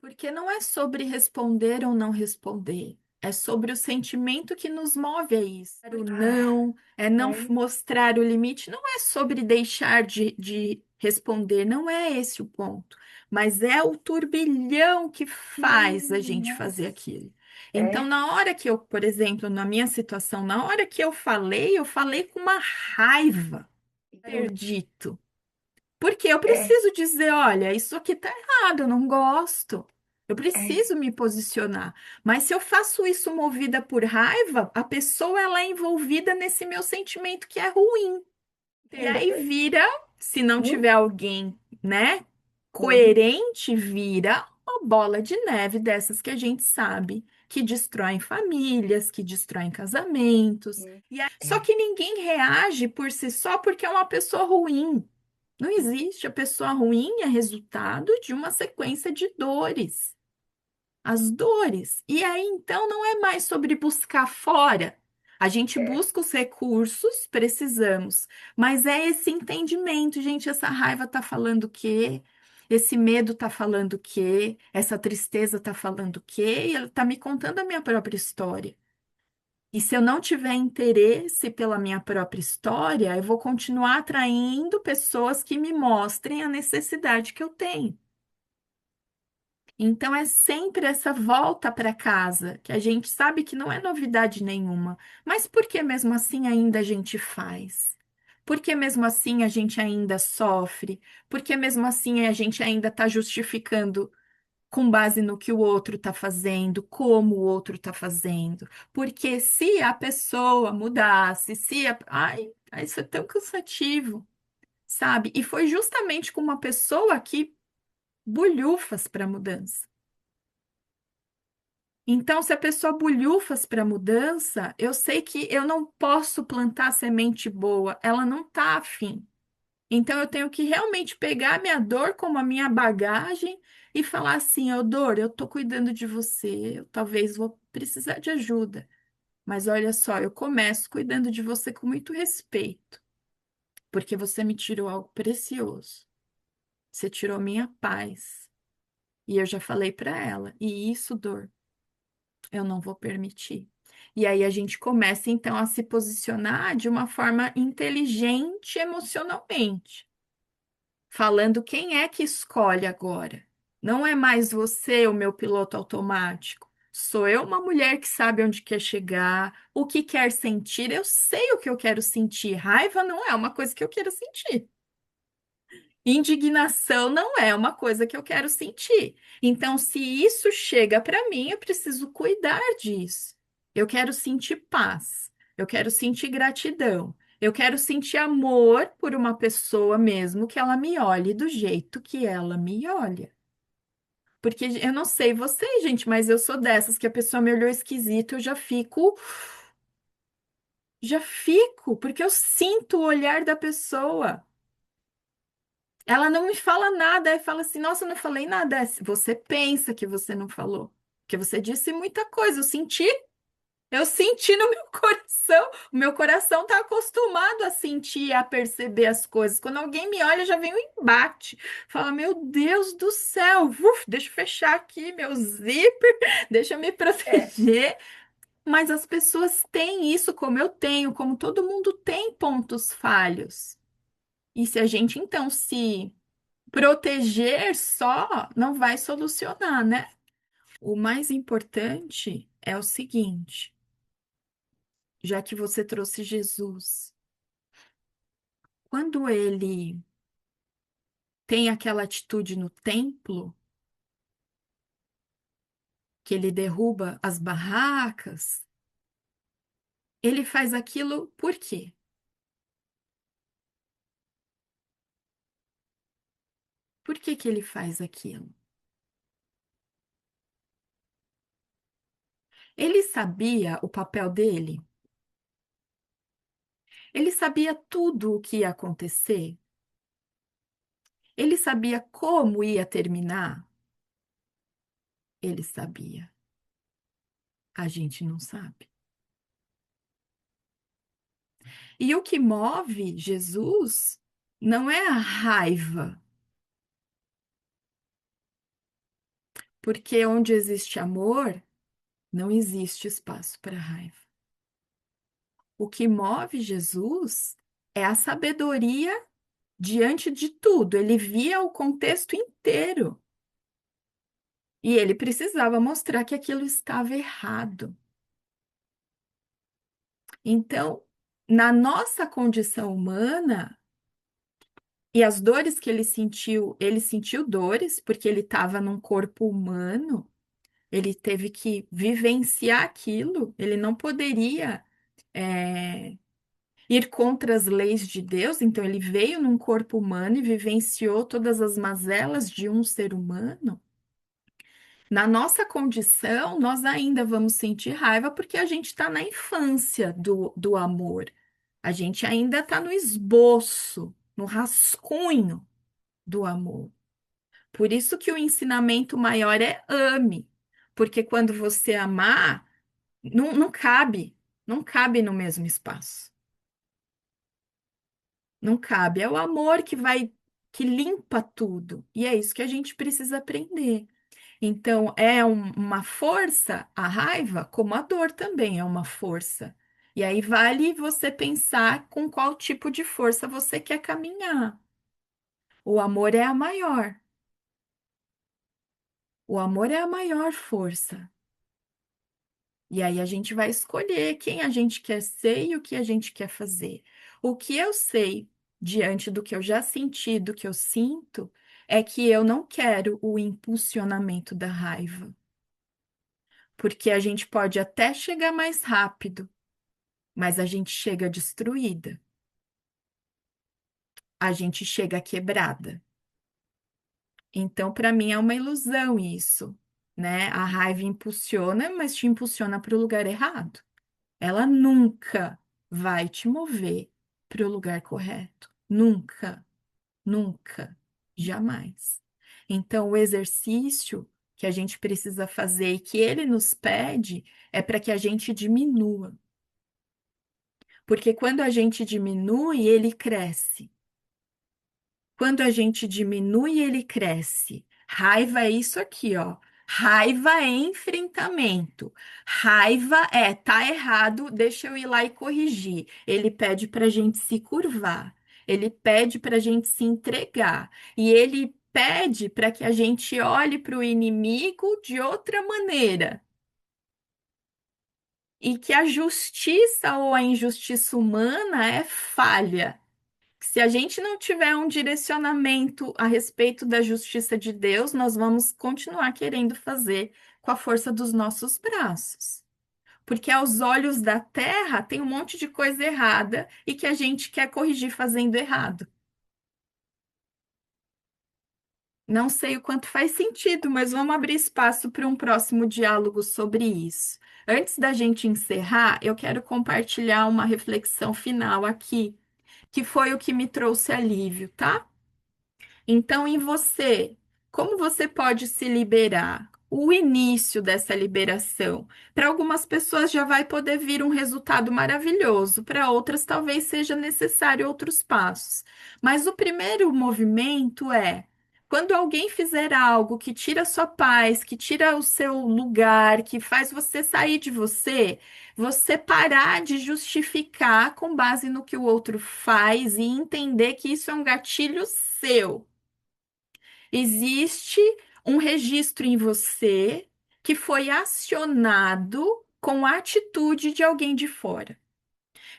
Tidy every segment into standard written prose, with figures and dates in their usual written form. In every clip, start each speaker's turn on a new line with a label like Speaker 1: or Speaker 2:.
Speaker 1: Porque não é sobre responder ou não responder. É sobre o sentimento que nos move a isso. O não, é não
Speaker 2: É,
Speaker 1: mostrar o limite, não é sobre deixar de responder, não é esse o ponto. Mas é o turbilhão que faz a gente fazer
Speaker 2: nossa,
Speaker 1: aquilo. Então,
Speaker 2: é,
Speaker 1: na hora que eu, por exemplo, na minha situação, na hora que eu falei com uma raiva, interdito. Porque eu
Speaker 2: é,
Speaker 1: preciso dizer, olha, isso aqui tá errado, eu não gosto. Eu
Speaker 2: é,
Speaker 1: preciso me posicionar. Mas se eu faço isso movida por raiva, a pessoa ela é envolvida nesse meu sentimento que é ruim. E aí
Speaker 2: exatamente.
Speaker 1: vira, se não
Speaker 2: Hum,
Speaker 1: tiver alguém, né,
Speaker 2: uhum,
Speaker 1: coerente, vira uma bola de neve dessas que a gente sabe que destroem famílias, que destroem casamentos. Só
Speaker 2: é,
Speaker 1: que ninguém reage por si só porque é uma pessoa ruim. Não existe. A pessoa ruim é resultado de uma sequência de dores. As dores. E aí, então, não é mais sobre buscar fora. A gente
Speaker 2: é,
Speaker 1: busca os recursos, precisamos. Mas é esse entendimento, gente. Essa raiva tá falando o quê? Esse medo tá falando o quê? Essa tristeza tá falando o quê? E ela tá me contando a minha própria história. E se eu não tiver interesse pela minha própria história, eu vou continuar atraindo pessoas que me mostrem a necessidade que eu tenho. Então é sempre essa volta para casa, que a gente sabe que não é novidade nenhuma, mas por que mesmo assim ainda a gente faz? Por que mesmo assim a gente ainda sofre? Por que mesmo assim a gente ainda está justificando com base no que o outro está fazendo, como o outro está fazendo? Porque se a pessoa mudasse, se a... Ai, isso é tão cansativo, sabe? E foi justamente com uma pessoa que bulhufas para mudança. Então, se a pessoa bulhufas para mudança, eu sei que eu não posso plantar semente boa, ela não está afim. Então, eu tenho que realmente pegar a minha dor como a minha bagagem e falar assim: ô dor, eu estou cuidando de você, eu talvez vou precisar de ajuda. Mas olha só, eu começo cuidando de você com muito respeito, porque você me tirou algo precioso. Você tirou minha paz. E eu já falei para ela, e isso, dor. Eu não vou permitir. E aí a gente começa então a se posicionar de uma forma inteligente emocionalmente, falando quem é que escolhe agora. Não é mais você o meu piloto automático. Sou eu uma mulher que sabe onde quer chegar, o que quer sentir. Eu sei o que eu quero sentir. Raiva não é uma coisa que eu quero sentir. Indignação não é uma coisa que eu quero sentir. Então, se isso chega para mim, eu preciso cuidar disso. Eu quero sentir paz. Eu quero sentir gratidão. Eu quero sentir amor por uma pessoa mesmo que ela me olhe do jeito que ela me olha. Porque eu não sei vocês, gente, mas eu sou dessas que a pessoa me olhou esquisito, eu já fico, porque eu sinto o olhar da pessoa. Ela não me fala nada, aí fala assim: Nossa, eu não falei nada. Você pensa que você não falou, porque você disse muita coisa. Eu senti no meu coração. O meu coração está acostumado a sentir, a perceber as coisas. Quando alguém me olha, já vem um embate. Fala: Meu Deus do céu, deixa eu fechar aqui meu zíper, deixa eu me
Speaker 2: é,
Speaker 1: proteger. Mas as pessoas têm isso, como eu tenho, como todo mundo tem pontos falhos. E se a gente então se proteger só não vai solucionar, né? O mais importante é o seguinte, já que você trouxe Jesus, quando ele tem aquela atitude no templo, que ele derruba as barracas, ele faz aquilo por quê? Por que que ele faz aquilo? Ele sabia o papel dele? Ele sabia tudo o que ia acontecer? Ele sabia como ia terminar? Ele sabia. A gente não sabe. E o que move Jesus não é a raiva, Porque onde existe amor, não existe espaço para raiva. O que move Jesus é a sabedoria diante de tudo. Ele via o contexto inteiro e ele precisava mostrar que aquilo estava errado. Então, na nossa condição humana, e as dores que ele sentiu dores porque ele estava num corpo humano, ele teve que vivenciar aquilo, ele não poderia, é, ir contra as leis de Deus, então ele veio num corpo humano e vivenciou todas as mazelas de um ser humano. Na nossa condição, nós ainda vamos sentir raiva porque a gente está na infância do amor. A gente ainda está no esboço, no rascunho do amor. Por isso que o ensinamento maior é ame, porque quando você amar, não cabe, não cabe no mesmo espaço. Não cabe. É o amor que vai, que limpa tudo. E é isso que a gente precisa aprender. Então, é uma força, a raiva, como a dor também é uma força. E aí vale você pensar com qual tipo de força você quer caminhar. O amor é a maior. O amor é a maior força. E aí a gente vai escolher quem a gente quer ser e o que a gente quer fazer. O que eu sei, diante do que eu já senti, do que eu sinto, é que eu não quero o impulsionamento da raiva. Porque a gente pode até chegar mais rápido, mas a gente chega destruída. A gente chega quebrada. Então, para mim, é uma ilusão isso, né? A raiva impulsiona, mas te impulsiona para o lugar errado. Ela nunca vai te mover para o lugar correto. Nunca, nunca, jamais. Então, o exercício que a gente precisa fazer e que ele nos pede é para que a gente diminua. Porque quando a gente diminui, ele cresce. Quando a gente diminui, ele cresce. Raiva é isso aqui, ó. Raiva é enfrentamento. Raiva é tá errado, deixa eu ir lá e corrigir. Ele pede para a gente se curvar. Ele pede para a gente se entregar. E ele pede para que a gente olhe para o inimigo de outra maneira. E que a justiça ou a injustiça humana é falha. Se a gente não tiver um direcionamento a respeito da justiça de Deus, nós vamos continuar querendo fazer com a força dos nossos braços. Porque aos olhos da terra tem um monte de coisa errada e que a gente quer corrigir fazendo errado. Não sei o quanto faz sentido, mas vamos abrir espaço para um próximo diálogo sobre isso. Antes da gente encerrar, eu quero compartilhar uma reflexão final aqui, que foi o que me trouxe alívio, tá? Então, em você, como você pode se liberar? O início dessa liberação. Para algumas pessoas já vai poder vir um resultado maravilhoso, para outras talvez seja necessário outros passos. Mas o primeiro movimento é quando alguém fizer algo que tira a sua paz, que tira o seu lugar, que faz você sair de você, você parar de justificar com base no que o outro faz e entender que isso é um gatilho seu. Existe um registro em você que foi acionado com a atitude de alguém de fora.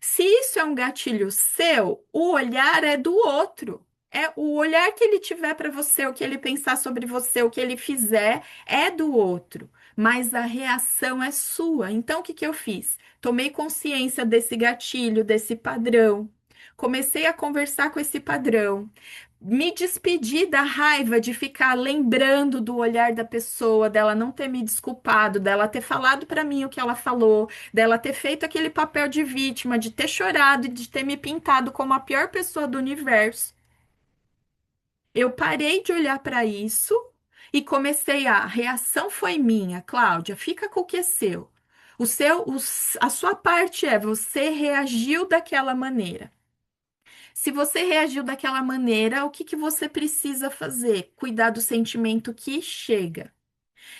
Speaker 1: Se isso é um gatilho seu, o olhar é do outro. É o olhar que ele tiver para você, o que ele pensar sobre você, o que ele fizer é do outro, mas a reação é sua. Então, o que que eu fiz? Tomei consciência desse gatilho, desse padrão. Comecei a conversar com esse padrão. Me despedi da raiva de ficar lembrando do olhar da pessoa, dela não ter me desculpado, dela ter falado para mim o que ela falou, dela ter feito aquele papel de vítima, de ter chorado e de ter me pintado como a pior pessoa do universo. Eu parei de olhar para isso e comecei a reação foi minha, Cláudia, fica com o que é seu. A sua parte é você reagiu daquela maneira. Se você reagiu daquela maneira, o que que você precisa fazer? Cuidar do sentimento que chega.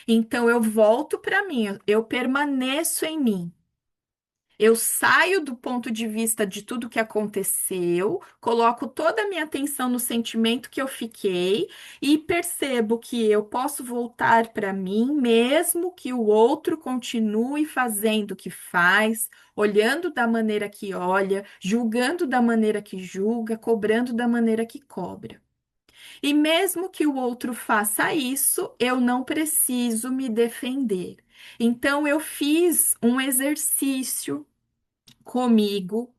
Speaker 1: Então eu volto para mim, eu permaneço em mim. Eu saio do ponto de vista de tudo que aconteceu, coloco toda a minha atenção no sentimento que eu fiquei e percebo que eu posso voltar para mim, mesmo que o outro continue fazendo o que faz, olhando da maneira que olha, julgando da maneira que julga, cobrando da maneira que cobra. E mesmo que o outro faça isso, eu não preciso me defender. Então, eu fiz um exercício comigo,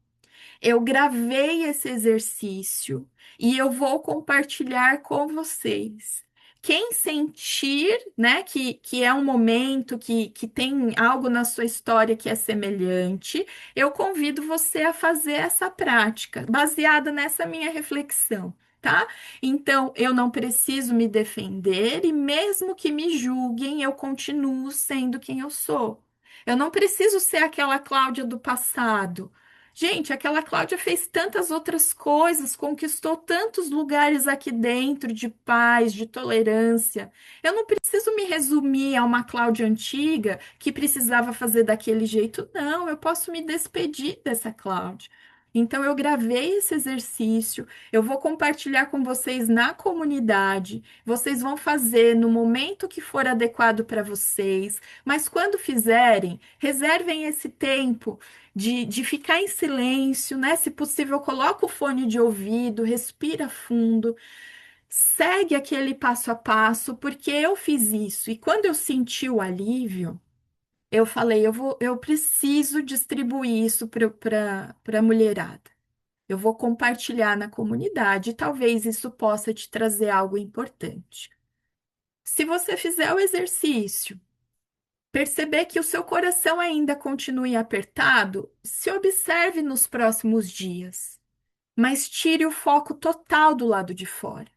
Speaker 1: eu gravei esse exercício e eu vou compartilhar com vocês. Quem sentir, né, que é um momento que tem algo na sua história que é semelhante, eu convido você a fazer essa prática, baseada nessa minha reflexão. Tá? Então, eu não preciso me defender e mesmo que me julguem, eu continuo sendo quem eu sou. Eu não preciso ser aquela Cláudia do passado. Gente, aquela Cláudia fez tantas outras coisas, conquistou tantos lugares aqui dentro de paz, de tolerância. Eu não preciso me resumir a uma Cláudia antiga que precisava fazer daquele jeito, não. Eu posso me despedir dessa Cláudia. Então, eu gravei esse exercício, eu vou compartilhar com vocês na comunidade. Vocês vão fazer no momento que for adequado para vocês, mas quando fizerem, reservem esse tempo de ficar em silêncio, né? Se possível, coloca o fone de ouvido, respira fundo, segue aquele passo a passo, porque eu fiz isso. E quando eu senti o alívio, eu falei, eu preciso distribuir isso para a mulherada. Eu vou compartilhar na comunidade, e talvez isso possa te trazer algo importante. Se você fizer o exercício, perceber que o seu coração ainda continue apertado, se observe nos próximos dias, mas tire o foco total do lado de fora.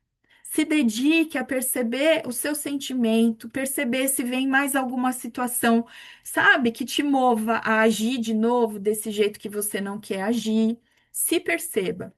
Speaker 1: Se dedique a perceber o seu sentimento, perceber se vem mais alguma situação, sabe, que te mova a agir de novo desse jeito que você não quer agir. Se perceba.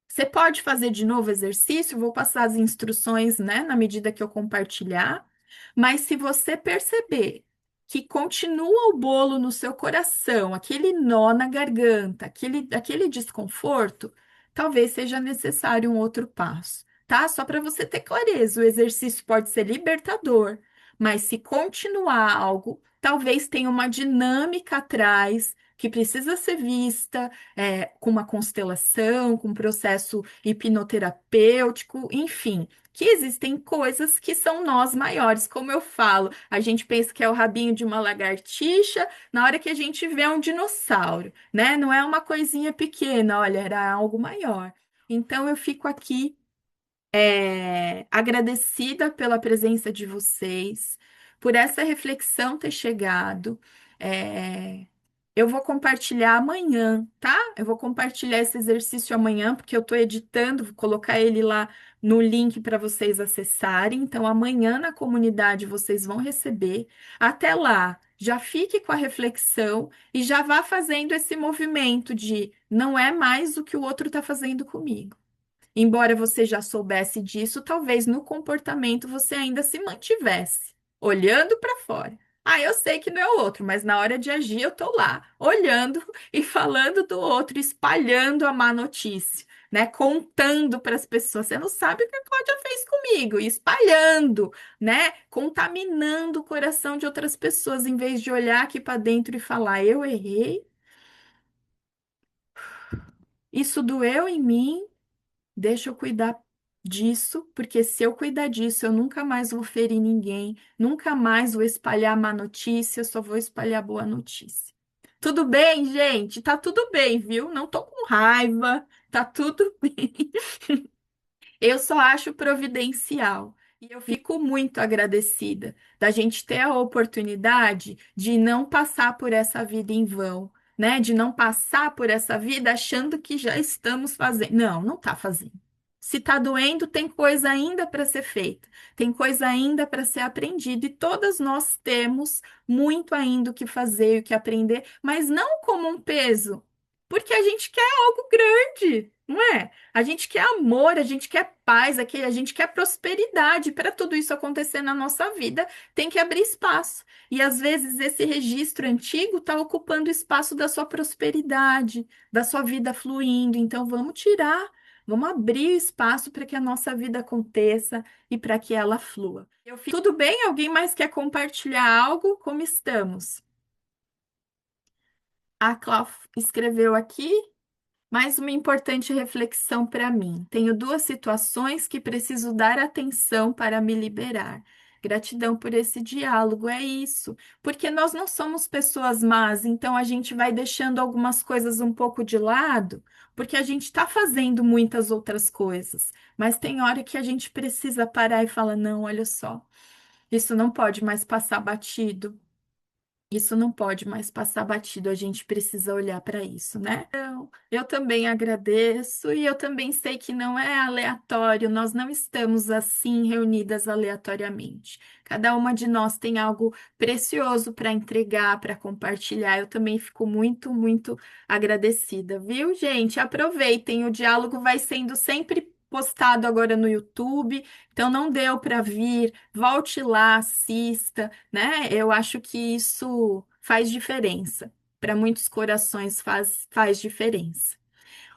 Speaker 1: Você pode fazer de novo exercício, vou passar as instruções, né, na medida que eu compartilhar, mas se você perceber que continua o bolo no seu coração, aquele nó na garganta, aquele desconforto, talvez seja necessário um outro passo, tá? Só para você ter clareza, o exercício pode ser libertador, mas se continuar algo, talvez tenha uma dinâmica atrás que precisa ser vista com uma constelação, com um processo hipnoterapêutico, enfim, que existem coisas que são nós maiores, como eu falo. A gente pensa que é o rabinho de uma lagartixa, na hora que a gente vê um dinossauro, né? Não é uma coisinha pequena, olha, era algo maior. Então eu fico aqui agradecida pela presença de vocês, por essa reflexão ter chegado. É, eu vou compartilhar amanhã, tá? Eu vou compartilhar esse exercício amanhã, porque eu estou editando, vou colocar ele lá no link para vocês acessarem. Então, amanhã na comunidade vocês vão receber. Até lá, já fique com a reflexão e já vá fazendo esse movimento de não é mais o que o outro está fazendo comigo. Embora você já soubesse disso, talvez no comportamento você ainda se mantivesse, olhando para fora. Ah, eu sei que não é o outro, mas na hora de agir eu tô lá, olhando e falando do outro, espalhando a má notícia, né? Contando para as pessoas. Você não sabe o que a Cláudia fez comigo, e espalhando, né? Contaminando o coração de outras pessoas, em vez de olhar aqui para dentro e falar: eu errei, isso doeu em mim. Deixa eu cuidar disso, porque se eu cuidar disso, eu nunca mais vou ferir ninguém, nunca mais vou espalhar má notícia, só vou espalhar boa notícia. Tudo bem, gente? Tá tudo bem, viu? Não tô com raiva, tá tudo bem. Eu só acho providencial. E eu fico muito agradecida da gente ter a oportunidade de não passar por essa vida em vão, né? De não passar por essa vida achando que já estamos fazendo. Não, não tá fazendo. Se tá doendo, tem coisa ainda para ser feita, tem coisa ainda para ser aprendida, e todas nós temos muito ainda o que fazer, o que aprender, mas não como um peso, porque a gente quer algo grande. Não é? A gente quer amor, a gente quer paz, a gente quer prosperidade. Para tudo isso acontecer na nossa vida, tem que abrir espaço. E às vezes esse registro antigo está ocupando o espaço da sua prosperidade, da sua vida fluindo. Então vamos tirar, vamos abrir o espaço para que a nossa vida aconteça e para que ela flua. Tudo bem? Alguém mais quer compartilhar algo? Como estamos? A Clau escreveu aqui. Mais uma importante reflexão para mim. Tenho duas situações que preciso dar atenção para me liberar. Gratidão por esse diálogo, é isso. Porque nós não somos pessoas más, então a gente vai deixando algumas coisas um pouco de lado, porque a gente está fazendo muitas outras coisas. Mas tem hora que a gente precisa parar e falar: não, olha só, isso não pode mais passar batido. Isso não pode mais passar batido, a gente precisa olhar para isso, né? Então, eu também agradeço e eu também sei que não é aleatório, nós não estamos assim reunidas aleatoriamente. Cada uma de nós tem algo precioso para entregar, para compartilhar. Eu também fico muito, muito agradecida, viu, gente? Aproveitem, o diálogo vai sendo sempre postado agora no YouTube, então não deu para vir, volte lá, assista, né? Eu acho que isso faz diferença. Para muitos corações faz diferença.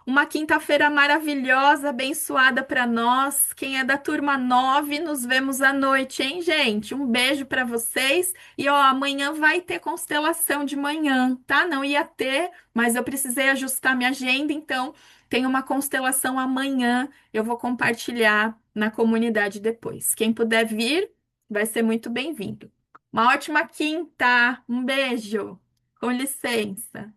Speaker 1: Uma quinta-feira maravilhosa, abençoada para nós. Quem é da turma 9, nos vemos à noite, hein, gente? Um beijo para vocês. E ó, amanhã vai ter constelação de manhã, tá? Não ia ter, mas eu precisei ajustar minha agenda, então tem uma constelação amanhã. Eu vou compartilhar na comunidade depois. Quem puder vir, vai ser muito bem-vindo. Uma ótima quinta. Um beijo. Com licença.